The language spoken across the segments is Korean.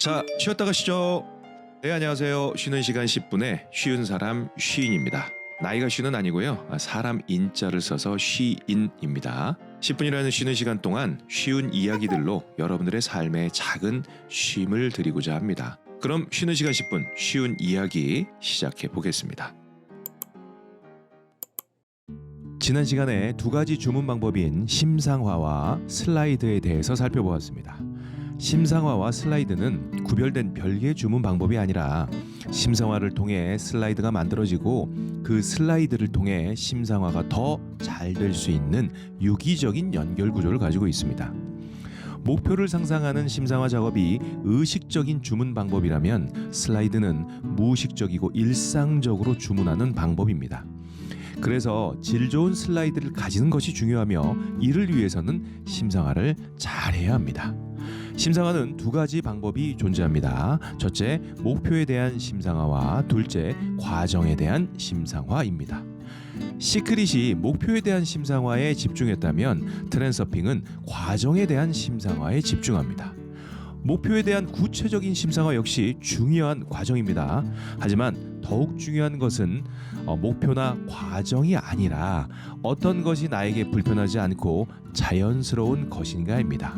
자, 쉬었다 가시죠. 네, 안녕하세요. 쉬는 시간 10분에 쉬운 사람 쉬인입니다. 나이가 쉬는 아니고요. 사람 인자를 써서 쉬인입니다. 10분이라는 쉬는 시간 동안 쉬운 이야기들로 여러분들의 삶에 작은 쉼을 드리고자 합니다. 그럼 쉬는 시간 10분 쉬운 이야기 시작해 보겠습니다. 지난 시간에 두 가지 주문 방법인 심상화와 슬라이드에 대해서 살펴보았습니다. 심상화와 슬라이드는 구별된 별개의 주문 방법이 아니라 심상화를 통해 슬라이드가 만들어지고 그 슬라이드를 통해 심상화가 더 잘 될 수 있는 유기적인 연결 구조를 가지고 있습니다. 목표를 상상하는 심상화 작업이 의식적인 주문 방법이라면 슬라이드는 무의식적이고 일상적으로 주문하는 방법입니다. 그래서 질 좋은 슬라이드를 가지는 것이 중요하며 이를 위해서는 심상화를 잘해야 합니다. 심상화는 두 가지 방법이 존재합니다. 첫째, 목표에 대한 심상화와 둘째, 과정에 대한 심상화입니다. 시크릿이 목표에 대한 심상화에 집중했다면 트랜서핑은 과정에 대한 심상화에 집중합니다. 목표에 대한 구체적인 심상화 역시 중요한 과정입니다. 하지만 더욱 중요한 것은 목표나 과정이 아니라 어떤 것이 나에게 불편하지 않고 자연스러운 것인가입니다.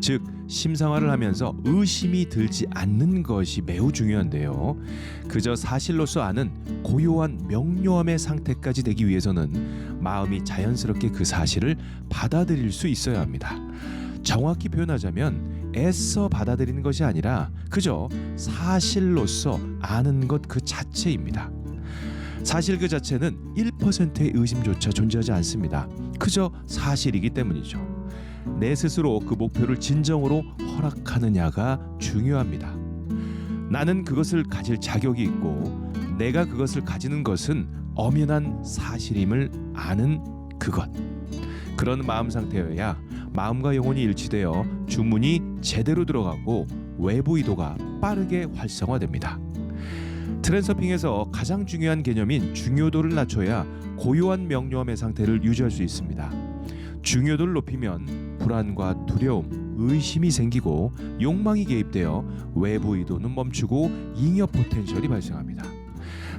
즉, 심상화를 하면서 의심이 들지 않는 것이 매우 중요한데요. 그저 사실로서 아는 고요한 명료함의 상태까지 되기 위해서는 마음이 자연스럽게 그 사실을 받아들일 수 있어야 합니다. 정확히 표현하자면 애써 받아들이는 것이 아니라 그저 사실로서 아는 것 그 자체입니다. 사실 그 자체는 1%의 의심조차 존재하지 않습니다. 그저 사실이기 때문이죠. 내 스스로 그 목표를 진정으로 허락하느냐가 중요합니다. 나는 그것을 가질 자격이 있고 내가 그것을 가지는 것은 엄연한 사실임을 아는 그것. 그런 마음 상태여야 마음과 영혼이 일치되어 주문이 제대로 들어가고 외부 의도가 빠르게 활성화됩니다. 트랜서핑에서 가장 중요한 개념인 중요도를 낮춰야 고요한 명료함의 상태를 유지할 수 있습니다. 중요도를 높이면 불안과 두려움, 의심이 생기고 욕망이 개입되어 외부 의도는 멈추고 잉여 포텐셜이 발생합니다.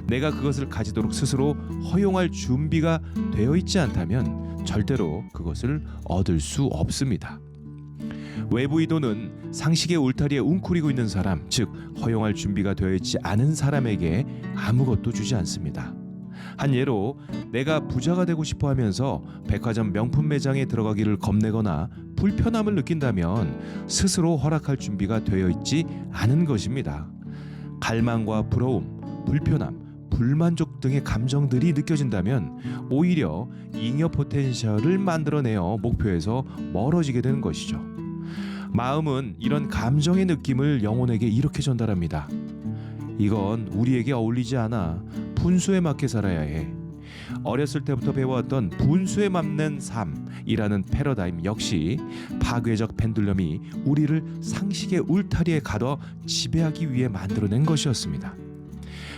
내가 그것을 가지도록 스스로 허용할 준비가 되어 있지 않다면 절대로 그것을 얻을 수 없습니다. 외부 의도는 상식의 울타리에 웅크리고 있는 사람, 즉 허용할 준비가 되어 있지 않은 사람에게 아무것도 주지 않습니다. 한 예로 내가 부자가 되고 싶어 하면서 백화점 명품 매장에 들어가기를 겁내거나 불편함을 느낀다면 스스로 허락할 준비가 되어 있지 않은 것입니다. 갈망과 부러움, 불편함, 불만족 등의 감정들이 느껴진다면 오히려 잉여 포텐셜을 만들어내어 목표에서 멀어지게 되는 것이죠. 마음은 이런 감정의 느낌을 영혼에게 이렇게 전달합니다. 이건 우리에게 어울리지 않아. 분수에 맞게 살아야 해. 어렸을 때부터 배워왔던 분수에 맞는 삶이라는 패러다임 역시 파괴적 펜듈럼이 우리를 상식의 울타리에 가둬 지배하기 위해 만들어낸 것이었습니다.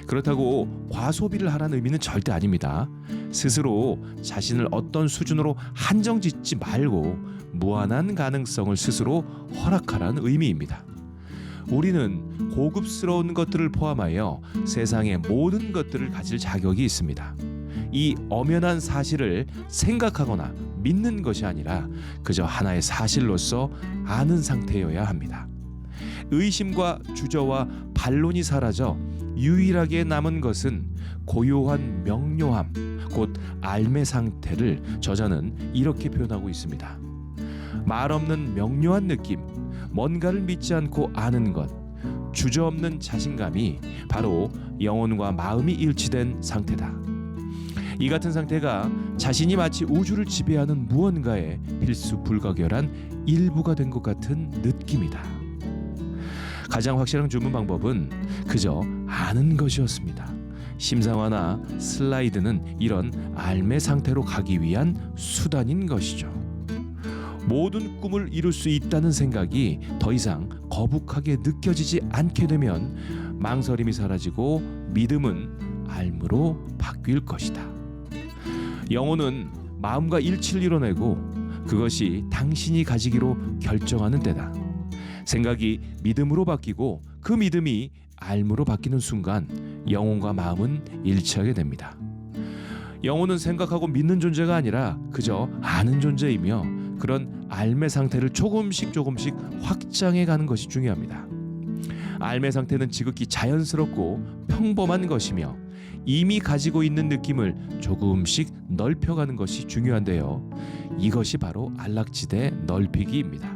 그렇다고 과소비를 하라는 의미는 절대 아닙니다. 스스로 자신을 어떤 수준으로 한정짓지 말고 무한한 가능성을 스스로 허락하라는 의미입니다. 우리는 고급스러운 것들을 포함하여 세상의 모든 것들을 가질 자격이 있습니다. 이 엄연한 사실을 생각하거나 믿는 것이 아니라 그저 하나의 사실로서 아는 상태여야 합니다. 의심과 주저와 반론이 사라져 유일하게 남은 것은 고요한 명료함, 곧 알매 상태를 저자는 이렇게 표현하고 있습니다. 말 없는 명료한 느낌, 뭔가를 믿지 않고 아는 것, 주저없는 자신감이 바로 영혼과 마음이 일치된 상태다. 이 같은 상태가 자신이 마치 우주를 지배하는 무언가의 필수 불가결한 일부가 된 것 같은 느낌이다. 가장 확실한 주문 방법은 그저 아는 것이었습니다. 심상화나 슬라이드는 이런 알매 상태로 가기 위한 수단인 것이죠. 모든 꿈을 이룰 수 있다는 생각이 더 이상 거북하게 느껴지지 않게 되면 망설임이 사라지고 믿음은 알므로 바뀔 것이다. 영혼은 마음과 일치를 이뤄내고 그것이 당신이 가지기로 결정하는 때다. 생각이 믿음으로 바뀌고 그 믿음이 알므로 바뀌는 순간 영혼과 마음은 일치하게 됩니다. 영혼은 생각하고 믿는 존재가 아니라 그저 아는 존재이며 그런 알매 상태를 조금씩 확장해 가는 것이 중요합니다. 알매 상태는 지극히 자연스럽고 평범한 것이며 이미 가지고 있는 느낌을 조금씩 넓혀가는 것이 중요한데요. 이것이 바로 안락지대 넓히기입니다.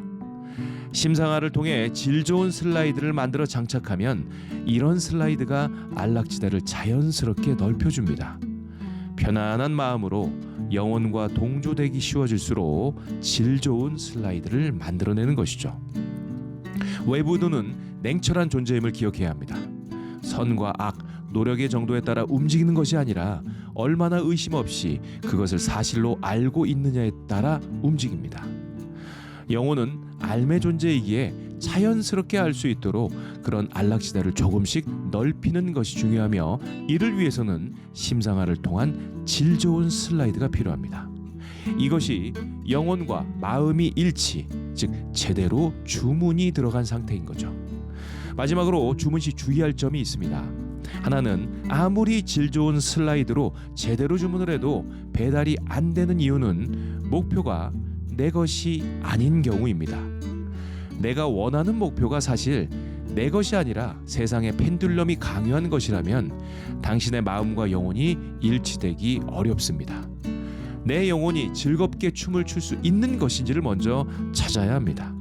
심상화를 통해 질 좋은 슬라이드를 만들어 장착하면 이런 슬라이드가 안락지대를 자연스럽게 넓혀줍니다. 편안한 마음으로 영혼과 동조되기 쉬워질수록 질 좋은 슬라이드를 만들어내는 것이죠. 외부 눈은 냉철한 존재임을 기억해야 합니다. 선과 악, 노력의 정도에 따라 움직이는 것이 아니라 얼마나 의심 없이 그것을 사실로 알고 있느냐에 따라 움직입니다. 영혼은 알매 존재이기에 자연스럽게 알 수 있도록 그런 안락지대를 조금씩 넓히는 것이 중요하며 이를 위해서는 심상화를 통한 질 좋은 슬라이드가 필요합니다. 이것이 영혼과 마음이 일치, 즉 제대로 주문이 들어간 상태인 거죠. 마지막으로 주문 시 주의할 점이 있습니다. 하나는 아무리 질 좋은 슬라이드로 제대로 주문을 해도 배달이 안 되는 이유는 목표가 내 것이 아닌 경우입니다. 내가 원하는 목표가 사실 내 것이 아니라 세상의 펜듈럼이 강요한 것이라면 당신의 마음과 영혼이 일치되기 어렵습니다. 내 영혼이 즐겁게 춤을 출 수 있는 것인지를 먼저 찾아야 합니다.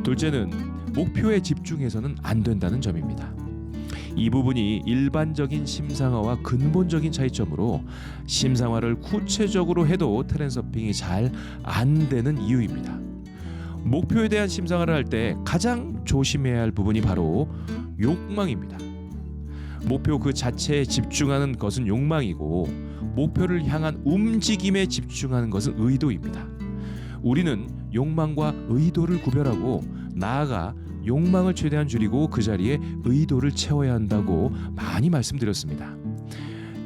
둘째는 목표에 집중해서는 안 된다는 점입니다. 이 부분이 일반적인 심상화와 근본적인 차이점으로 심상화를 구체적으로 해도 트랜서핑이 잘 안 되는 이유입니다. 목표에 대한 심상화를 할 때 가장 조심해야 할 부분이 바로 욕망입니다. 목표 그 자체에 집중하는 것은 욕망이고 목표를 향한 움직임에 집중하는 것은 의도입니다. 우리는 욕망과 의도를 구별하고 나아가 욕망을 최대한 줄이고 그 자리에 의도를 채워야 한다고 많이 말씀드렸습니다.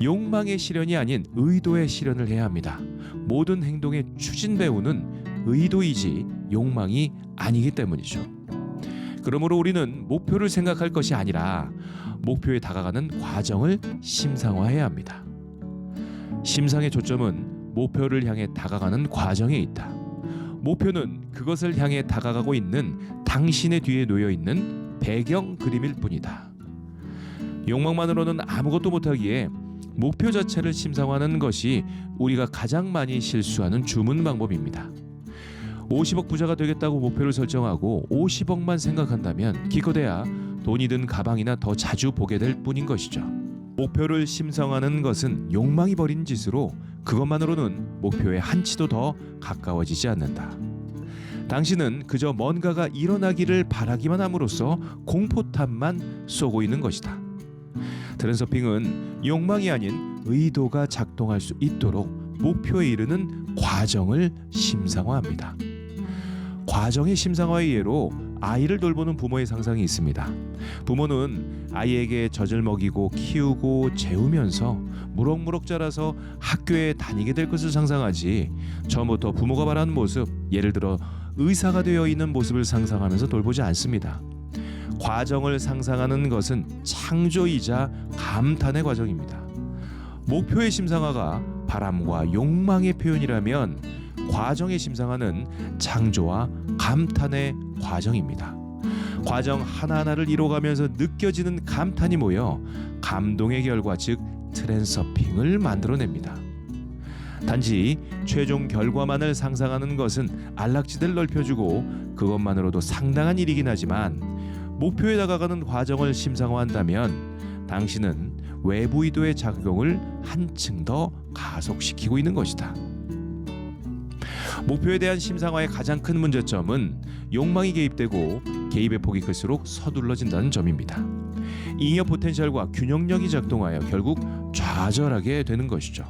욕망의 실현이 아닌 의도의 실현을 해야 합니다. 모든 행동의 추진 배우는 의도이지 욕망이 아니기 때문이죠. 그러므로 우리는 목표를 생각할 것이 아니라 목표에 다가가는 과정을 심상화해야 합니다. 심상의 초점은 목표를 향해 다가가는 과정에 있다. 목표는 그것을 향해 다가가고 있는 당신의 뒤에 놓여 있는 배경 그림일 뿐이다. 욕망만으로는 아무것도 못하기에 목표 자체를 심상화하는 것이 우리가 가장 많이 실수하는 주문 방법입니다. 50억 부자가 되겠다고 목표를 설정하고 50억만 생각한다면 기껏해야 돈이 든 가방이나 더 자주 보게 될 뿐인 것이죠. 목표를 심상화하는 것은 욕망이 벌인 짓으로 그것만으로는 목표에 한치도 더 가까워지지 않는다. 당신은 그저 뭔가가 일어나기를 바라기만 함으로써 공포탄만 쏘고 있는 것이다. 트랜서핑은 욕망이 아닌 의도가 작동할 수 있도록 목표에 이르는 과정을 심상화합니다. 과정의 심상화의 예로 아이를 돌보는 부모의 상상이 있습니다. 부모는 아이에게 젖을 먹이고 키우고 재우면서 무럭무럭 자라서 학교에 다니게 될 것을 상상하지 처음부터 부모가 바라는 모습, 예를 들어 의사가 되어 있는 모습을 상상하면서 돌보지 않습니다. 과정을 상상하는 것은 창조이자 감탄의 과정입니다. 목표의 심상화가 바람과 욕망의 표현이라면 과정의 심상화는 창조와 감탄의 과정입니다. 과정 하나하나를 이뤄가면서 느껴지는 감탄이 모여 감동의 결과, 즉 트랜서핑을 만들어냅니다. 단지 최종 결과만을 상상하는 것은 안락지대를 넓혀주고 그것만으로도 상당한 일이긴 하지만 목표에 다가가는 과정을 심상화한다면 당신은 외부 의도의 작용을 한층 더 가속시키고 있는 것이다. 목표에 대한 심상화의 가장 큰 문제점은 욕망이 개입되고 개입의 폭이 클수록 서둘러진다는 점입니다. 잉여 포텐셜과 균형력이 작동하여 결국 좌절하게 되는 것이죠.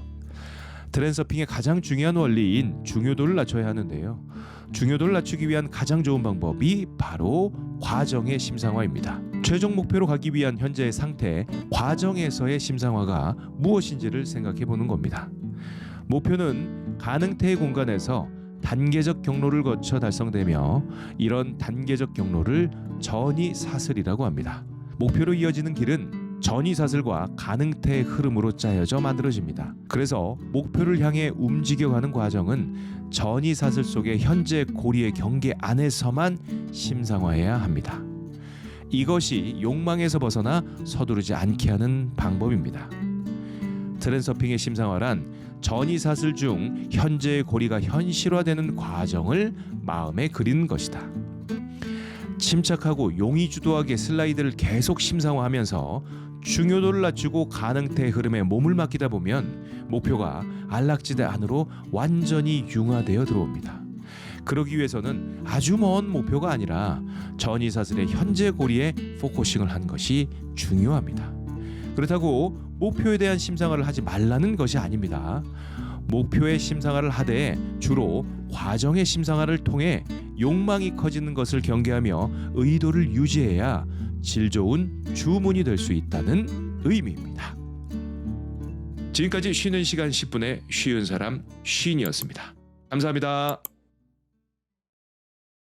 트랜서핑의 가장 중요한 원리인 중요도를 낮춰야 하는데요. 중요도를 낮추기 위한 가장 좋은 방법이 바로 과정의 심상화입니다. 최종 목표로 가기 위한 현재의 상태, 과정에서의 심상화가 무엇인지를 생각해 보는 겁니다. 목표는 가능태의 공간에서 단계적 경로를 거쳐 달성되며 이런 단계적 경로를 전이사슬이라고 합니다. 목표로 이어지는 길은 전이사슬과 가능태의 흐름으로 짜여져 만들어집니다. 그래서 목표를 향해 움직여가는 과정은 전이사슬 속의 현재 고리의 경계 안에서만 심상화해야 합니다. 이것이 욕망에서 벗어나 서두르지 않게 하는 방법입니다. 트랜서핑의 심상화란 전이사슬 중 현재의 고리가 현실화되는 과정을 마음에 그리는 것이다. 침착하고 용의주도하게 슬라이드를 계속 심상화하면서 중요도를 낮추고 가능태의 흐름에 몸을 맡기다 보면 목표가 안락지대 안으로 완전히 융화되어 들어옵니다. 그러기 위해서는 아주 먼 목표가 아니라 전이사슬의 현재 고리에 포커싱을 한 것이 중요합니다. 그렇다고 목표에 대한 심상화를 하지 말라는 것이 아닙니다. 목표의 심상화를 하되 주로 과정의 심상화를 통해 욕망이 커지는 것을 경계하며 의도를 유지해야 질 좋은 주문이 될 수 있다는 의미입니다. 지금까지 쉬는 시간 10분의 쉬운 사람 쉰이었습니다. 감사합니다.